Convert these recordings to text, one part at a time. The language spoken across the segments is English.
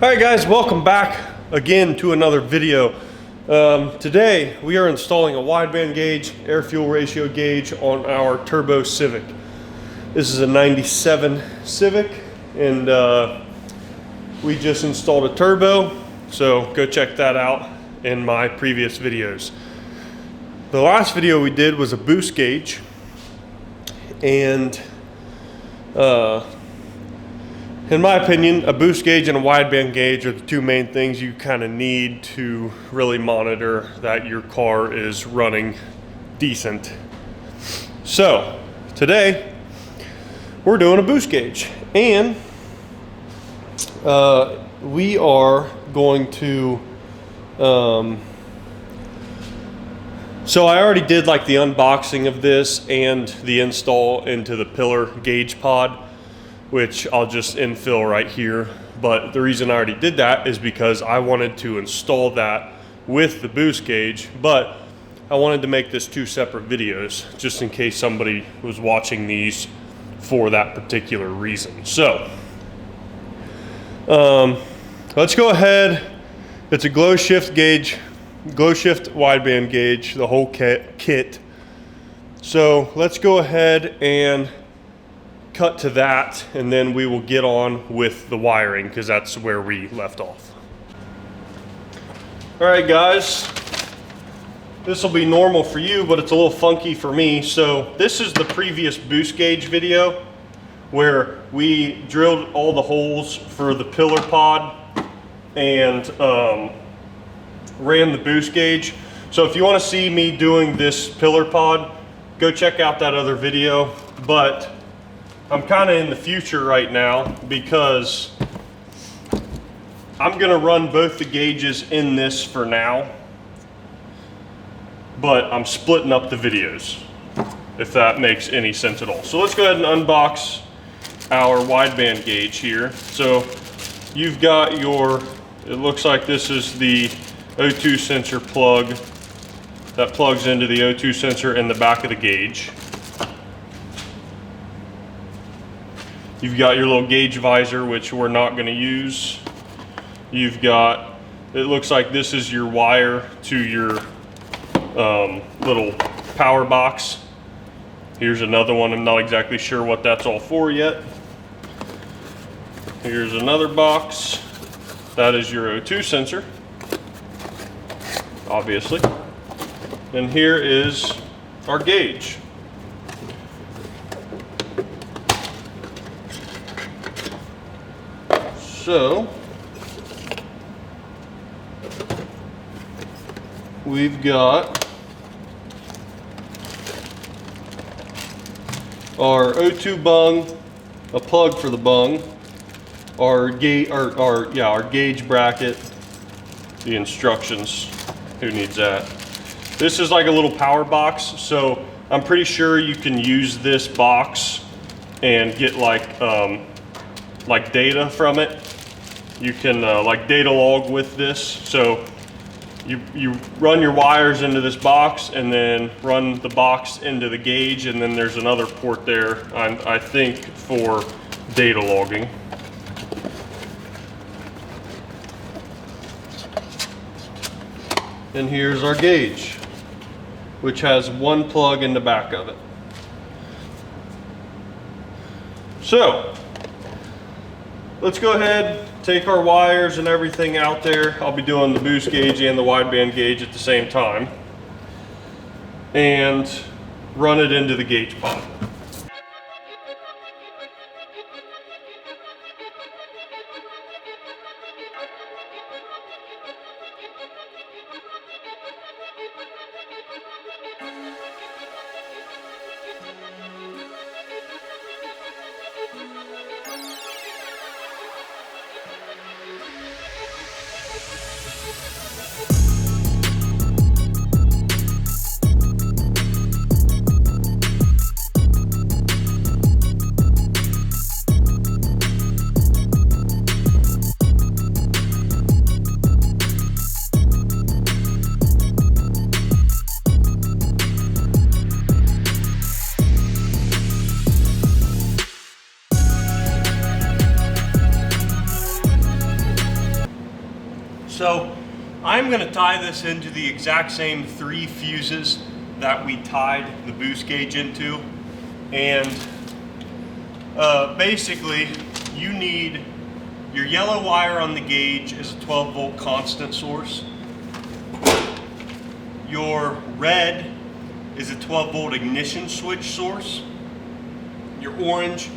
Alright guys, welcome back again to another video. Today we are installing a wideband gauge, air fuel ratio gauge on our turbo Civic. This is a 97 Civic and we just installed a turbo, so go check that out in my previous videos. The last video we did was a boost gauge, and in my opinion, a boost gauge and a wideband gauge are the two main things you kind of need to really monitor that your car is running decent. So today we're doing a boost gauge, and we are going to so I already did like the unboxing of this and the install into the pillar gauge pod, which I'll just infill right here. But the reason I already did that is because I wanted to install that with the boost gauge, but I wanted to make this two separate videos just in case somebody was watching these for that particular reason. So let's go ahead. It's a glow shift gauge, glow shift wideband gauge, the whole kit. So let's go ahead and cut to that, and then we will get on with the wiring because that's where we left off. All right guys, this will be normal for you, but it's a little funky for me. So this is the previous boost gauge video where we drilled all the holes for the pillar pod and ran the boost gauge. So if you want to see me doing this pillar pod, go check out that other video. But I'm kind of in the future right now because I'm gonna run both the gauges in this for now, but I'm splitting up the videos, if that makes any sense at all. So let's go ahead and unbox our wideband gauge here. So you've got your, it looks like this is the O2 sensor plug that plugs into the O2 sensor in the back of the gauge. You've got your little gauge visor, which we're not going to use. You've got, it looks like this is your wire to your little power box. Here's another one. I'm not exactly sure what that's all for yet. Here's another box. That is your O2 sensor, obviously. And here is our gauge. So we've got our O2 bung, a plug for the bung, our gauge bracket, the instructions. Who needs that? This is like a little power box, so I'm pretty sure you can use this box and get like data from it. You can like data log with this. So you run your wires into this box and then run the box into the gauge, and then there's another port there, I think, for data logging. And here's our gauge, which has one plug in the back of it. So let's go ahead, take our wires and everything out there. I'll be doing the boost gauge and the wideband gauge at the same time, and run it into the gauge pod. So I'm going to tie this into the exact same 3 fuses that we tied the boost gauge into. And basically you need your yellow wire on the gauge is a 12 volt constant source. Your red is a 12 volt ignition switch source. Your orange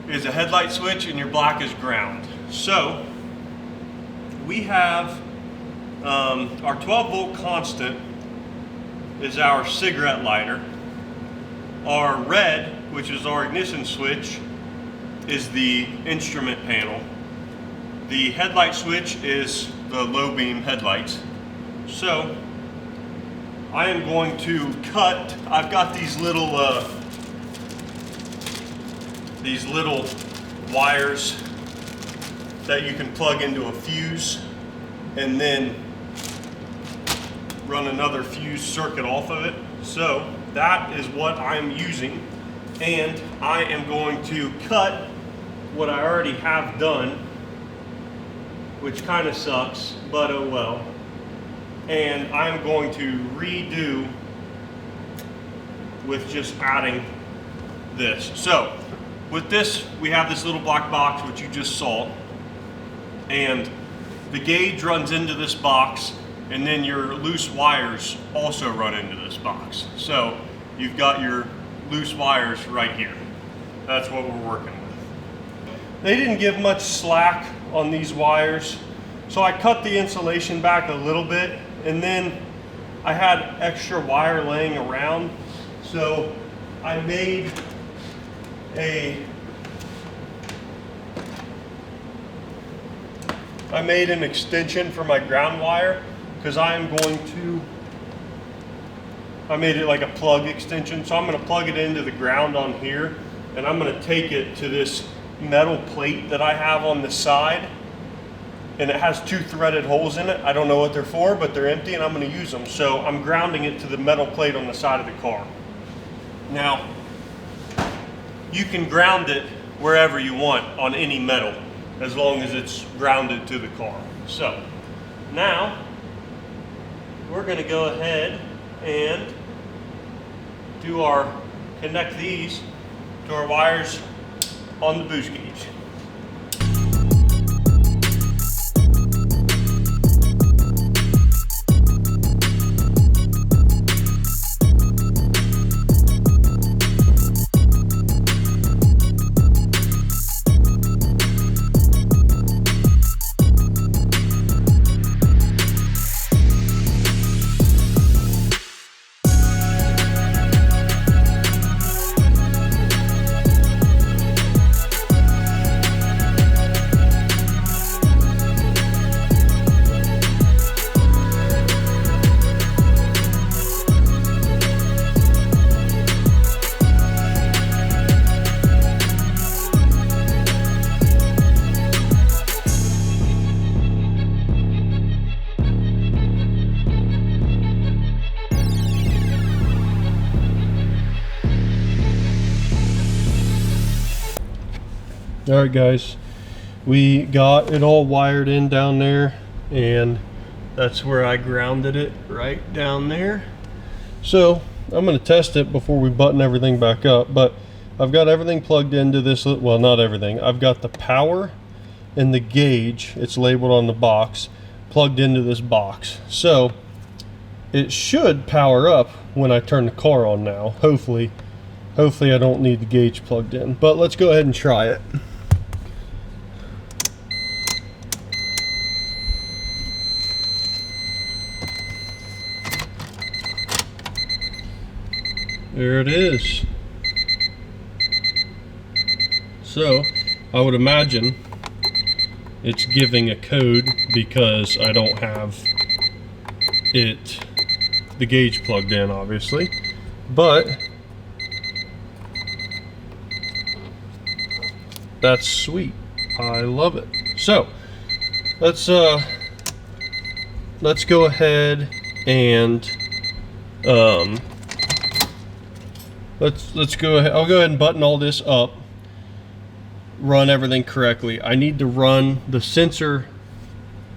is a headlight switch, and your black is ground. So we have our 12 volt constant is our cigarette lighter. Our red, which is our ignition switch, is the instrument panel. The headlight switch is the low beam headlights. So I am going to cut, I've got these little wires that you can plug into a fuse and then run another fuse circuit off of it. So that is what I'm using, and I am going to cut what I already have done, which kind of sucks, but oh well. And I'm going to redo with just adding this. So with this, we have this little black box, which you just saw, and the gauge runs into this box, and then your loose wires also run into this box. So you've got your loose wires right here. That's what we're working with. They didn't give much slack on these wires, so I cut the insulation back a little bit, and then I had extra wire laying around, so I made an extension for my ground wire, because I made it like a plug extension. So I'm going to plug it into the ground on here, and I'm going to take it to this metal plate that I have on the side, and it has 2 threaded holes in it. I don't know what they're for, but they're empty, and I'm going to use them. So I'm grounding it to the metal plate on the side of the car. Now, you can ground it wherever you want on any metal, as long as it's grounded to the car. So now we're going to go ahead and connect these to our wires on the boost gauge. Alright guys, we got it all wired in down there, and that's where I grounded it, right down there. So I'm going to test it before we button everything back up, but I've got everything plugged into this, well, not everything. I've got the power and the gauge, it's labeled on the box, plugged into this box. So it should power up when I turn the car on now. Hopefully I don't need the gauge plugged in, but let's go ahead and try it. There it is. So I would imagine it's giving a code because I don't have the gauge plugged in, obviously, but that's sweet. I love it. So let's go ahead and let's go ahead. I'll go ahead and button all this up, run everything correctly. I need to run the sensor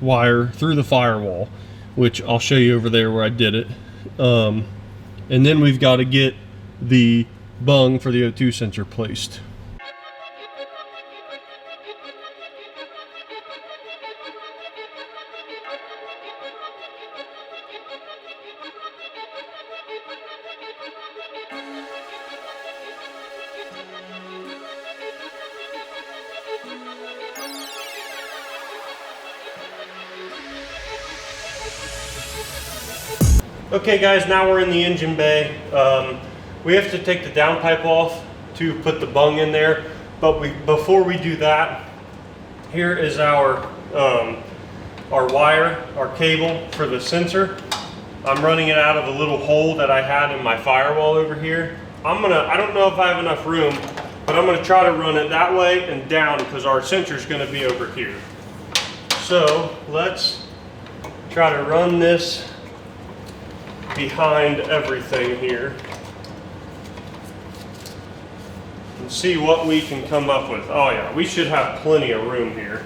wire through the firewall, which I'll show you over there where I did it. And then we've got to get the bung for the O2 sensor placed. Okay guys, now we're in the engine bay. We have to take the downpipe off to put the bung in there, but before we do that, here is our wire, our cable for the sensor. I'm running it out of a little hole that I had in my firewall over here. I don't know if I have enough room, but I'm gonna try to run it that way and down because our sensor is gonna be over here. So let's try to run this behind everything here and see what we can come up with. Oh yeah, we should have plenty of room here.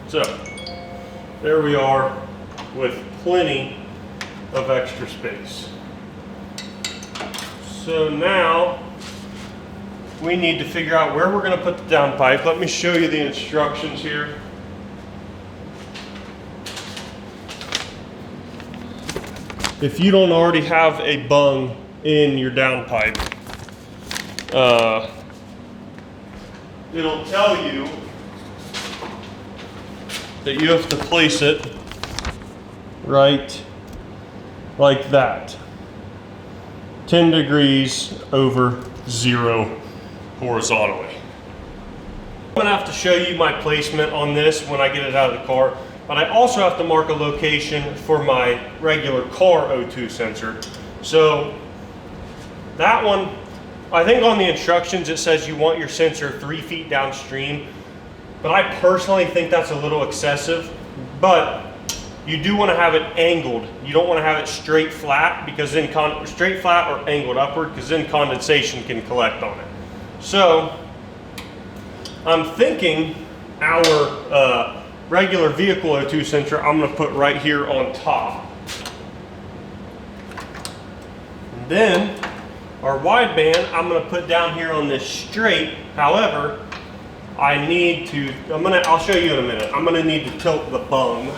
So, there we are with plenty of extra space. So now, we need to figure out where we're going to put the downpipe. Let me show you the instructions here. If you don't already have a bung in your downpipe, it'll tell you that you have to place it right like that. 10 degrees over 0 horizontally. I'm gonna have to show you my placement on this when I get it out of the car, but I also have to mark a location for my regular car O2 sensor. So that one, I think on the instructions it says you want your sensor 3 feet downstream. But I personally think that's a little excessive, but you do want to have it angled. You don't want to have it straight flat, because then straight flat or angled upward, because then condensation can collect on it. So I'm thinking our regular vehicle O2 sensor I'm going to put right here on top. And then our wideband I'm going to put down here on this straight. However, I'll show you in a minute. I'm gonna need to tilt the bung.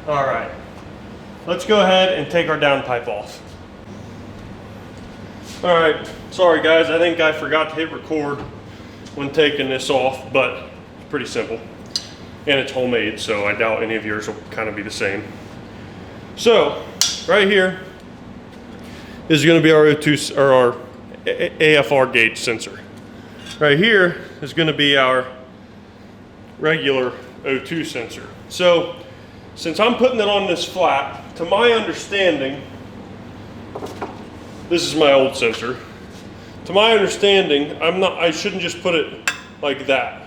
All right, let's go ahead and take our downpipe off. All right, sorry guys, I think I forgot to hit record when taking this off, but it's pretty simple. And it's homemade, so I doubt any of yours will kind of be the same. So, right here is gonna be our O2, or our AFR gauge sensor. Right here is gonna be our regular O2 sensor. So, since I'm putting it on this flat, to my understanding, this is my old sensor. To my understanding, I shouldn't just put it like that.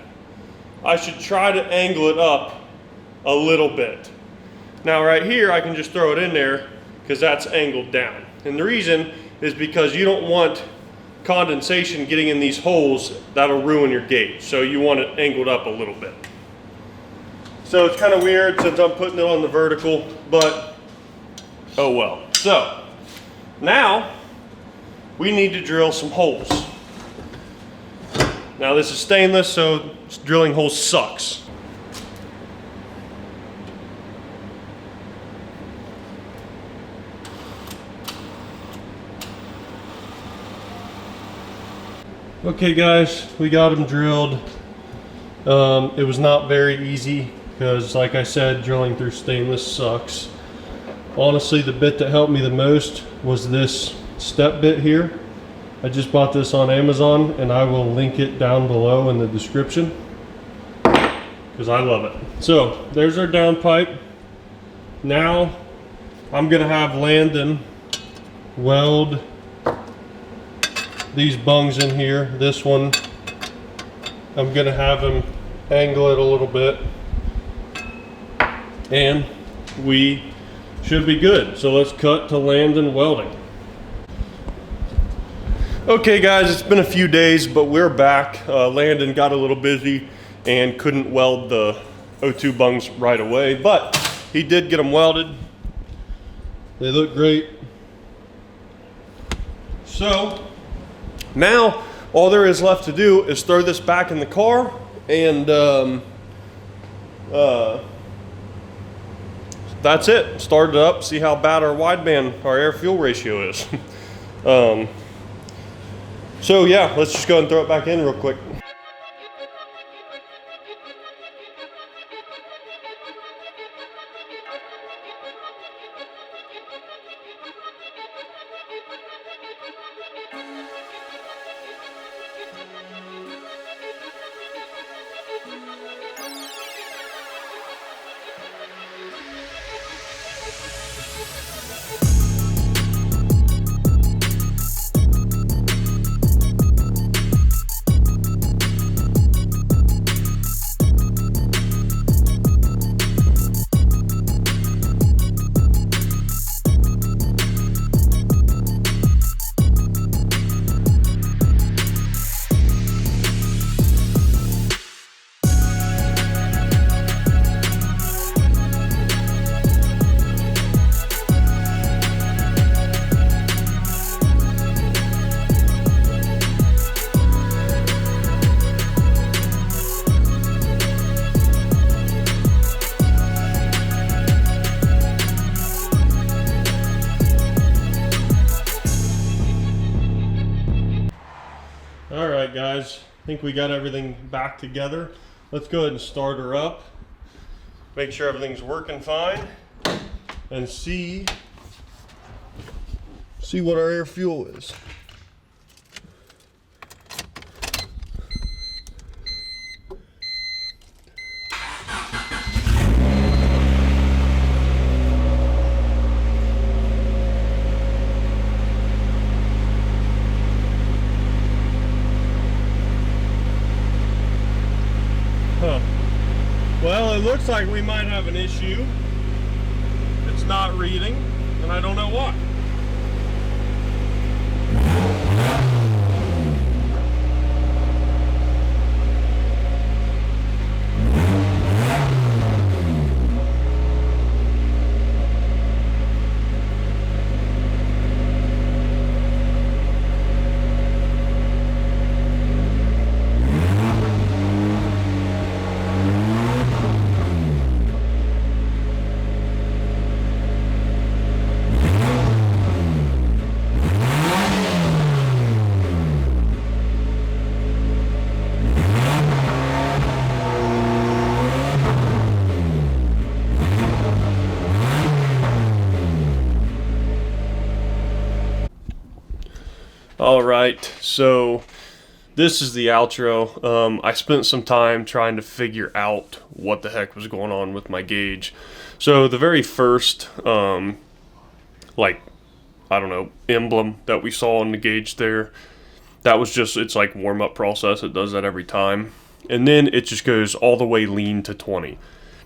I should try to angle it up a little bit. Now right here, I can just throw it in there because that's angled down. And the reason is because you don't want condensation getting in these holes. That'll ruin your gauge. So you want it angled up a little bit. So it's kind of weird since I'm putting it on the vertical, but oh well. So now we need to drill some holes. Now this is stainless, so drilling holes sucks. Okay guys, we got them drilled. It was not very easy because, like I said, drilling through stainless sucks. Honestly, the bit that helped me the most was this step bit here. I just bought this on Amazon and I will link it down below in the description because I love it. So there's our downpipe. Now I'm gonna have Landon weld these bungs in here. This one, I'm gonna have him angle it a little bit and we should be good. So let's cut to Landon welding. Okay guys, it's been a few days, but we're back. Landon got a little busy and couldn't weld the O2 bungs right away, but he did get them welded. They look great. So now all there is left to do is throw this back in the car and that's it. Start it up, see how bad our wideband, our air fuel ratio is. So yeah, let's just go and throw it back in real quick. Alright guys, I think we got everything back together. Let's go ahead and start her up. Make sure everything's working fine. And see what our air fuel is. Well, it looks like we might have an issue. It's not reading, and I don't know why. All right, so this is the outro. I spent some time trying to figure out what the heck was going on with my gauge. So the very first, like, I don't know, emblem that we saw on the gauge there, that was just, it's like warm-up process. It does that every time. And then it just goes all the way lean to 20.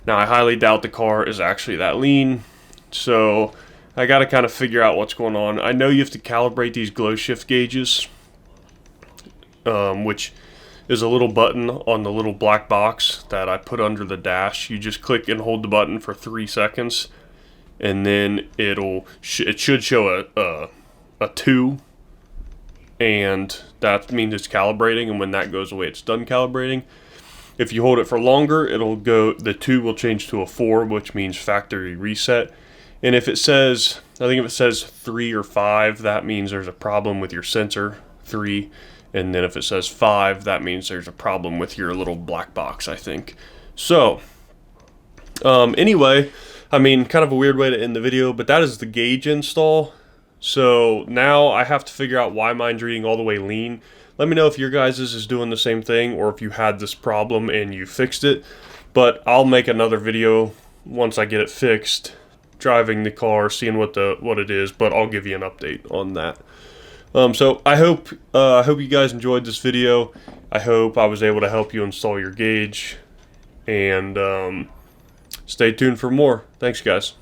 Now, I highly doubt the car is actually that lean, so I got to kind of figure out what's going on. I know you have to calibrate these glow shift gauges, which is a little button on the little black box that I put under the dash. You just click and hold the button for 3 seconds, and then it should show a 2, and that means it's calibrating, and when that goes away, it's done calibrating. If you hold it for longer, the 2 will change to a 4, which means factory reset. And if it says, I think if it says 3 or 5, that means there's a problem with your sensor. 3, And then if it says 5, that means there's a problem with your little black box, I think. So, anyway, I mean, kind of a weird way to end the video, but that is the gauge install. So now I have to figure out why mine's reading all the way lean. Let me know if your guys' is doing the same thing, or if you had this problem and you fixed it. But I'll make another video once I get it fixed, driving the car, seeing what it is, but I'll give you an update on that. So I hope you guys enjoyed this video. I hope I was able to help you install your gauge, and stay tuned for more. Thanks, guys.